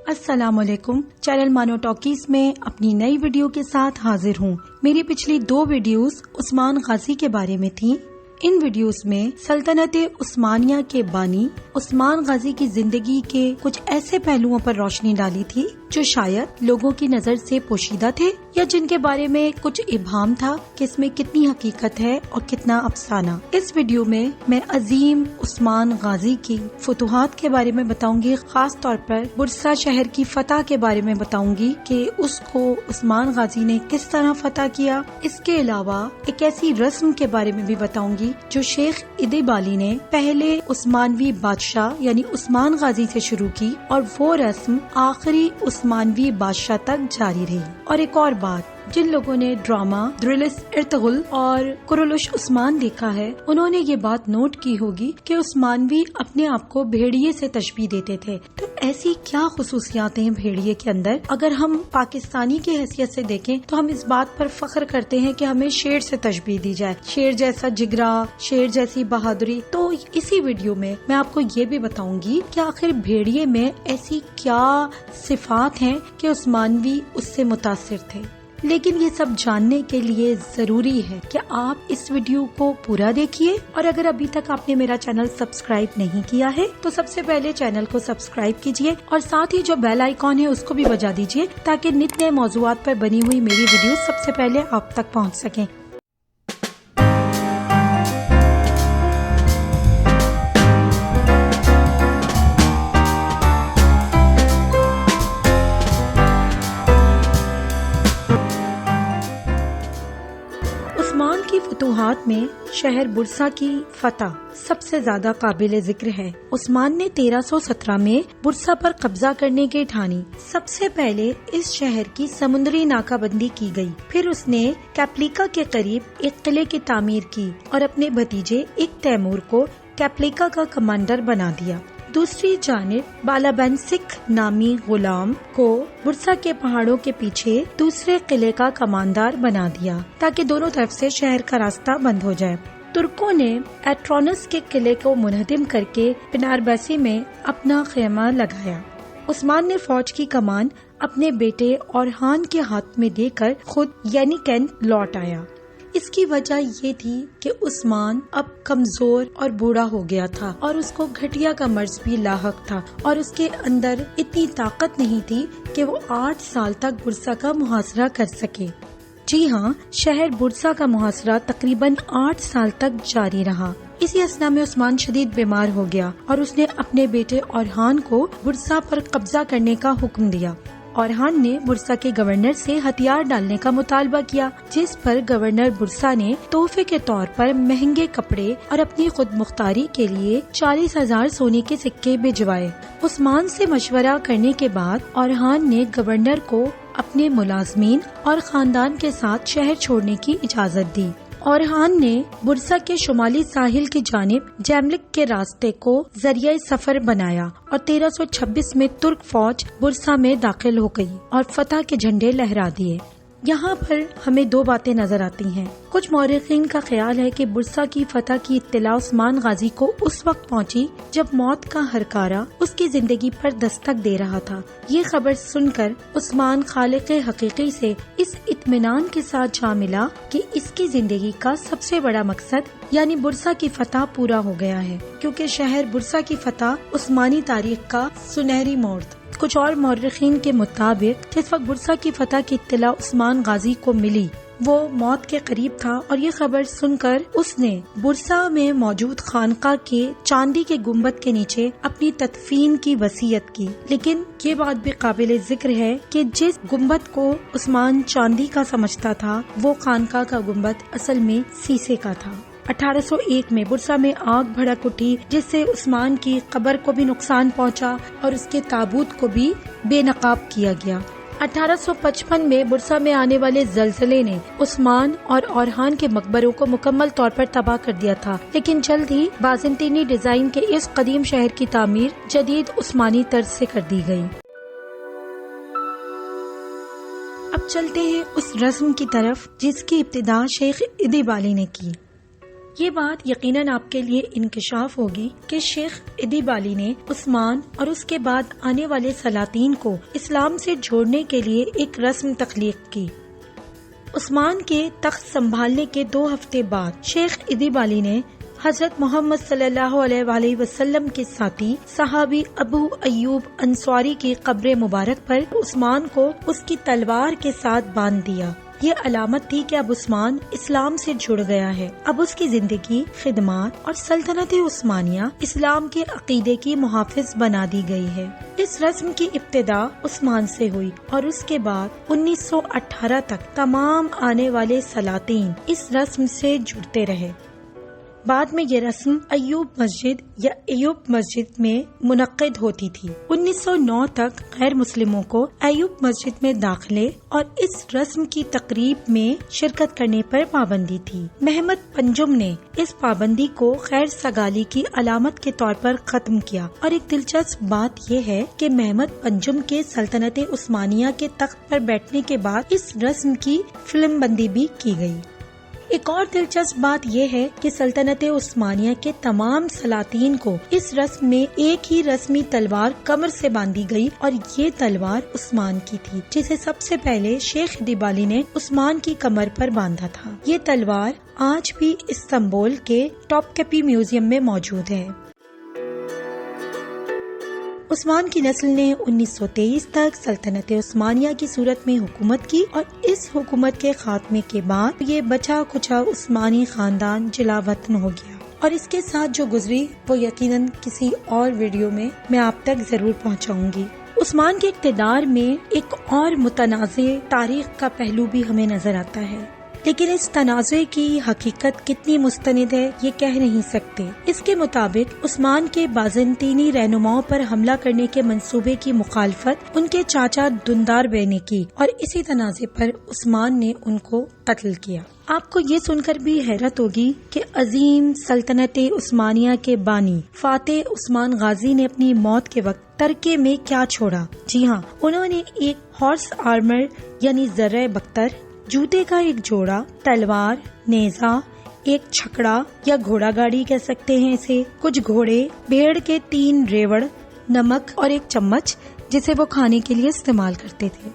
السلام علیکم، چینل مانو ٹاکیز میں اپنی نئی ویڈیو کے ساتھ حاضر ہوں۔ میری پچھلی 2 ویڈیوز عثمان غازی کے بارے میں تھیں۔ ان ویڈیوز میں سلطنت عثمانیہ کے بانی عثمان غازی کی زندگی کے کچھ ایسے پہلوؤں پر روشنی ڈالی تھی جو شاید لوگوں کی نظر سے پوشیدہ تھے یا جن کے بارے میں کچھ ابہام تھا کہ اس میں کتنی حقیقت ہے اور کتنا افسانہ۔ اس ویڈیو میں عظیم عثمان غازی کی فتوحات کے بارے میں بتاؤں گی، خاص طور پر برسا شہر کی فتح کے بارے میں بتاؤں گی کہ اس کو عثمان غازی نے کس طرح فتح کیا۔ اس کے علاوہ ایک ایسی رسم کے بارے میں بھی بتاؤں گی جو شیخ ادیبالی نے پہلے عثمانوی بادشاہ یعنی عثمان غازی سے شروع کی اور وہ رسم آخری عثمانوی بادشاہ تک جاری رہی۔ اور ایک اور بات، جن لوگوں نے ڈرامہ درلس ارطغرل اور کرولش عثمان دیکھا ہے انہوں نے یہ بات نوٹ کی ہوگی کہ عثمانوی اپنے آپ کو بھیڑیے سے تشبیہ دیتے تھے۔ تو ایسی کیا خصوصیات ہیں بھیڑیے کے اندر؟ اگر ہم پاکستانی کی حیثیت سے دیکھیں تو ہم اس بات پر فخر کرتے ہیں کہ ہمیں شیر سے تشبیہ دی جائے، شیر جیسا جگرا، شیر جیسی بہادری۔ تو اسی ویڈیو میں آپ کو یہ بھی بتاؤں گی کہ آخر بھیڑیے میں ایسی کیا صفات ہیں کہ عثمانوی اس سے متاثر تھے۔ لیکن یہ سب جاننے کے لیے ضروری ہے کہ آپ اس ویڈیو کو پورا دیکھیے، اور اگر ابھی تک آپ نے میرا چینل سبسکرائب نہیں کیا ہے تو سب سے پہلے چینل کو سبسکرائب کیجیے اور ساتھ ہی جو بیل آئیکن ہے اس کو بھی بجا دیجیے تاکہ نت نئے موضوعات پر بنی ہوئی میری ویڈیو سب سے پہلے آپ تک پہنچ سکیں۔ عثمان کی فتوحات میں شہر برسا کی فتح سب سے زیادہ قابل ذکر ہے۔ عثمان نے 1317 میں برسا پر قبضہ کرنے کی ٹھانی۔ سب سے پہلے اس شہر کی سمندری ناکہ بندی کی گئی، پھر اس نے کیپلیکا کے قریب ایک قلعے کی تعمیر کی اور اپنے بھتیجے ایک تیمور کو کیپلیکا کا کمانڈر بنا دیا۔ دوسری جانب بالابنسک نامی غلام کو برسا کے پہاڑوں کے پیچھے دوسرے قلعے کا کماندار بنا دیا تاکہ دونوں طرف سے شہر کا راستہ بند ہو جائے۔ ترکوں نے ایٹرونس کے قلعے کو منہدم کر کے پناربیسی میں اپنا خیمہ لگایا۔ عثمان نے فوج کی کمان اپنے بیٹے اورحان کے ہاتھ میں دے کر خود یعنی کینٹ لوٹ آیا۔ اس کی وجہ یہ تھی کہ عثمان اب کمزور اور بوڑھا ہو گیا تھا اور اس کو گھٹیا کا مرض بھی لاحق تھا، اور اس کے اندر اتنی طاقت نہیں تھی کہ وہ 8 سال تک برسا کا محاصرہ کر سکے۔ جی ہاں، شہر برسا کا محاصرہ تقریباً 8 سال تک جاری رہا۔ اسی اثنا میں عثمان شدید بیمار ہو گیا اور اس نے اپنے بیٹے اورحان کو برسا پر قبضہ کرنے کا حکم دیا۔ اورحان نے برسا کے گورنر سے ہتھیار ڈالنے کا مطالبہ کیا، جس پر گورنر برسا نے تحفے کے طور پر مہنگے کپڑے اور اپنی خود مختاری کے لیے 40,000 سونے کے سکے بھجوائے۔ عثمان سے مشورہ کرنے کے بعد اورحان نے گورنر کو اپنے ملازمین اور خاندان کے ساتھ شہر چھوڑنے کی اجازت دی۔ اورحان نے برسا کے شمالی ساحل کی جانب جیملک کے راستے کو ذریعہ سفر بنایا اور 1326 میں ترک فوج برسا میں داخل ہو گئی اور فتح کے جھنڈے لہرا دیے۔ یہاں پر ہمیں 2 باتیں نظر آتی ہیں۔ کچھ مورخین کا خیال ہے کہ برسا کی فتح کی اطلاع عثمان غازی کو اس وقت پہنچی جب موت کا ہرکارہ اس کی زندگی پر دستک دے رہا تھا۔ یہ خبر سن کر عثمان خالق حقیقی سے اس اطمینان کے ساتھ جا ملا کہ اس کی زندگی کا سب سے بڑا مقصد یعنی برسا کی فتح پورا ہو گیا ہے، کیونکہ شہر برسا کی فتح عثمانی تاریخ کا سنہری موڑ تھا۔ کچھ اور مورخین کے مطابق جس وقت برسا کی فتح کی اطلاع عثمان غازی کو ملی وہ موت کے قریب تھا، اور یہ خبر سن کر اس نے برسا میں موجود خانقاہ کے چاندی کے گنبد کے نیچے اپنی تدفین کی وصیت کی۔ لیکن یہ بات بھی قابل ذکر ہے کہ جس گنبد کو عثمان چاندی کا سمجھتا تھا وہ خانقاہ کا گنبد اصل میں سیسے کا تھا۔ 1801 میں برسا میں آگ بھڑک اٹھی جس سے عثمان کی قبر کو بھی نقصان پہنچا اور اس کے تابوت کو بھی بے نقاب کیا گیا۔ 1855 میں برسا میں آنے والے زلزلے نے عثمان اور اورحان کے مقبروں کو مکمل طور پر تباہ کر دیا تھا، لیکن جلد ہی بازنطینی ڈیزائن کے اس قدیم شہر کی تعمیر جدید عثمانی طرز سے کر دی گئی۔ اب چلتے ہیں اس رسم کی طرف جس کی ابتدا شیخ ادیبالی نے کی۔ یہ بات یقیناً آپ کے لیے انکشاف ہوگی کہ شیخ ادیب علی نے عثمان اور اس کے بعد آنے والے سلاطین کو اسلام سے جوڑنے کے لیے ایک رسم تخلیق کی۔ عثمان کے تخت سنبھالنے کے 2 ہفتے بعد شیخ ادیب علی نے حضرت محمد صلی اللہ علیہ وآلہ وسلم کے ساتھی صحابی ابو ایوب انصاری کی قبر مبارک پر عثمان کو اس کی تلوار کے ساتھ باندھ دیا۔ یہ علامت تھی کہ اب عثمان اسلام سے جڑ گیا ہے۔ اب اس کی زندگی، خدمات اور سلطنت عثمانیہ اسلام کے عقیدے کی محافظ بنا دی گئی ہے۔ اس رسم کی ابتدا عثمان سے ہوئی اور اس کے بعد 1918 تک تمام آنے والے سلاطین اس رسم سے جڑتے رہے۔ بعد میں یہ رسم ایوب مسجد یا ایوب مسجد میں منعقد ہوتی تھی۔ 1909 تک غیر مسلموں کو ایوب مسجد میں داخلے اور اس رسم کی تقریب میں شرکت کرنے پر پابندی تھی۔ محمد پنجم نے اس پابندی کو خیر سگالی کی علامت کے طور پر ختم کیا، اور ایک دلچسپ بات یہ ہے کہ محمد پنجم کے سلطنت عثمانیہ کے تخت پر بیٹھنے کے بعد اس رسم کی فلم بندی بھی کی گئی۔ ایک اور دلچسپ بات یہ ہے کہ سلطنت عثمانیہ کے تمام سلاطین کو اس رسم میں ایک ہی رسمی تلوار کمر سے باندھی گئی، اور یہ تلوار عثمان کی تھی، جسے سب سے پہلے شیخ ادیب علی نے عثمان کی کمر پر باندھا تھا۔ یہ تلوار آج بھی استنبول کے ٹاپ کپی میوزیم میں موجود ہے۔ عثمان کی نسل نے 1923 تک سلطنت عثمانیہ کی صورت میں حکومت کی، اور اس حکومت کے خاتمے کے بعد یہ بچا کچا عثمانی خاندان جلا وطن ہو گیا، اور اس کے ساتھ جو گزری وہ یقیناً کسی اور ویڈیو میں آپ تک ضرور پہنچاؤں گی۔ عثمان کے اقتدار میں ایک اور متنازع تاریخ کا پہلو بھی ہمیں نظر آتا ہے، لیکن اس تنازع کی حقیقت کتنی مستند ہے یہ کہہ نہیں سکتے۔ اس کے مطابق عثمان کے بازنطینی رہنماؤں پر حملہ کرنے کے منصوبے کی مخالفت ان کے چاچا دندار بے نے کی، اور اسی تنازع پر عثمان نے ان کو قتل کیا۔ آپ کو یہ سن کر بھی حیرت ہوگی کہ عظیم سلطنت عثمانیہ کے بانی فاتح عثمان غازی نے اپنی موت کے وقت ترکے میں کیا چھوڑا۔ جی ہاں، انہوں نے ایک ہارس آرمر یعنی زرہ بختر، جوتے کا ایک جوڑا، تلوار، نیزہ، ایک چھکڑا یا گھوڑا گاڑی کہہ سکتے ہیں اسے، کچھ گھوڑے، بھیڑ کے 3 ریوڑ، نمک اور ایک چمچ جسے وہ کھانے کے لیے استعمال کرتے تھے۔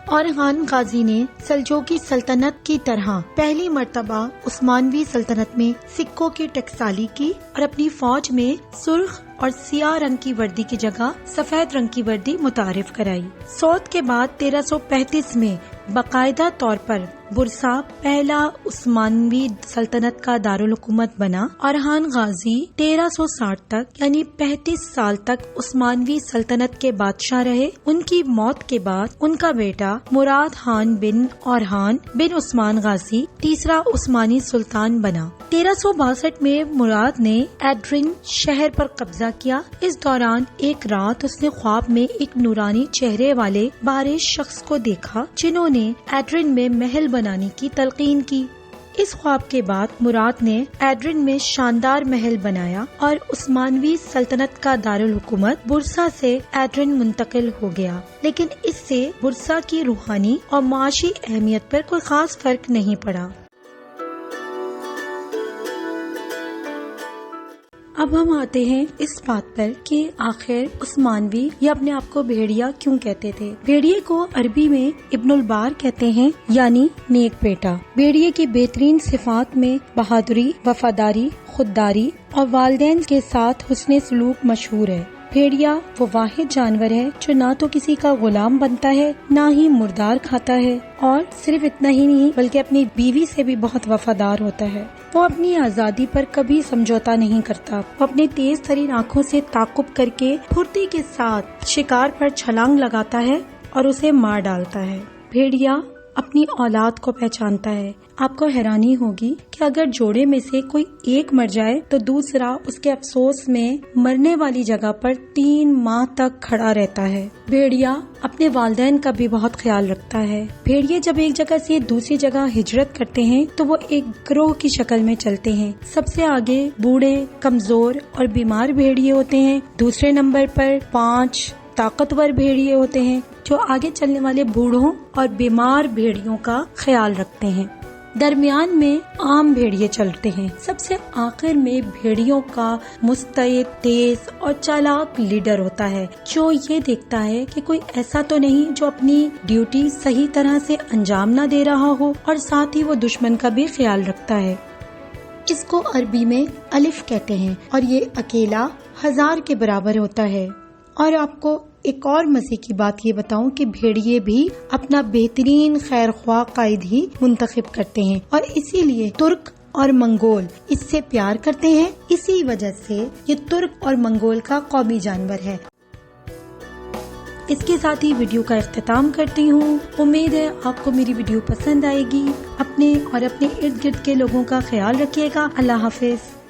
اورخان غازی نے سلجوقی سلطنت کی طرح پہلی مرتبہ عثمانوی سلطنت میں سکوں کی ٹکسالی کی، اور اپنی فوج میں سرخ اور سیاہ رنگ کی وردی کی جگہ سفید رنگ کی وردی متعارف کرائی۔ سوت کے بعد 1335 میں باقاعدہ طور پر برسا پہلا عثمانوی سلطنت کا دارالحکومت بنا۔ اورخان غازی 1360 تک یعنی 35 سال تک عثمانوی سلطنت کے بادشاہ رہے۔ ان کی موت کے بعد ان کا بیٹا مراد خان بن اورخان بن عثمان غازی تیسرا عثمانی سلطان بنا۔ 1362 میں مراد نے ایڈرن شہر پر قبضہ کیا۔ اس دوران ایک رات اس نے خواب میں ایک نورانی چہرے والے بارش شخص کو دیکھا جنہوں نے ایڈرن میں محل بنانے کی تلقین کی۔ اس خواب کے بعد مراد نے ایڈرن میں شاندار محل بنایا، اور عثمانوی سلطنت کا دارالحکومت برسا سے ایڈرن منتقل ہو گیا، لیکن اس سے برسا کی روحانی اور معاشی اہمیت پر کوئی خاص فرق نہیں پڑا۔ اب ہم آتے ہیں اس بات پر کہ آخر عثمانوی یا اپنے آپ کو بھیڑیا کیوں کہتے تھے۔ بھیڑیے کو عربی میں ابن البار کہتے ہیں، یعنی نیک بیٹا۔ بھیڑیے کی بہترین صفات میں بہادری، وفاداری، خودداری اور والدین کے ساتھ حسن سلوک مشہور ہے۔ بھیڑیا وہ واحد جانور ہے جو نہ تو کسی کا غلام بنتا ہے، نہ ہی مردار کھاتا ہے، اور صرف اتنا ہی نہیں بلکہ اپنی بیوی سے بھی بہت وفادار ہوتا ہے۔ وہ اپنی آزادی پر کبھی سمجھوتا نہیں کرتا۔ وہ اپنی تیز ترین آنکھوں سے تعقب کر کے پھرتی کے ساتھ شکار پر چھلانگ لگاتا ہے اور اسے مار ڈالتا ہے۔ بھیڑیا اپنی اولاد کو پہچانتا ہے۔ آپ کو حیرانی ہوگی کہ اگر جوڑے میں سے کوئی ایک مر جائے تو دوسرا اس کے افسوس میں مرنے والی جگہ پر 3 ماہ تک کھڑا رہتا ہے۔ بھیڑیا اپنے والدین کا بھی بہت خیال رکھتا ہے۔ بھیڑیے جب ایک جگہ سے دوسری جگہ ہجرت کرتے ہیں تو وہ ایک گروہ کی شکل میں چلتے ہیں۔ سب سے آگے بوڑھے، کمزور اور بیمار بھیڑیے ہوتے ہیں۔ دوسرے نمبر پر 5 طاقتور بھیڑیے ہوتے ہیں جو آگے چلنے والے بوڑھوں اور بیمار بھیڑیوں کا خیال رکھتے ہیں۔ درمیان میں عام بھیڑیے چلتے ہیں، سب سے آخر میں بھیڑیوں کا مستعد، تیز اور چالاک لیڈر ہوتا ہے جو یہ دیکھتا ہے کہ کوئی ایسا تو نہیں جو اپنی ڈیوٹی صحیح طرح سے انجام نہ دے رہا ہو، اور ساتھ ہی وہ دشمن کا بھی خیال رکھتا ہے۔ اس کو عربی میں الف کہتے ہیں اور یہ اکیلا 1000 کے برابر ہوتا ہے۔ اور آپ کو ایک اور مزے کی بات یہ بتاؤں کہ بھیڑیے بھی اپنا بہترین خیر خواہ قائد ہی منتخب کرتے ہیں، اور اسی لیے ترک اور منگول اس سے پیار کرتے ہیں، اسی وجہ سے یہ ترک اور منگول کا قومی جانور ہے۔ اس کے ساتھ ہی ویڈیو کا اختتام کرتی ہوں۔ امید ہے آپ کو میری ویڈیو پسند آئے گی۔ اپنے اور اپنے ارد گرد کے لوگوں کا خیال رکھیے گا۔ اللہ حافظ۔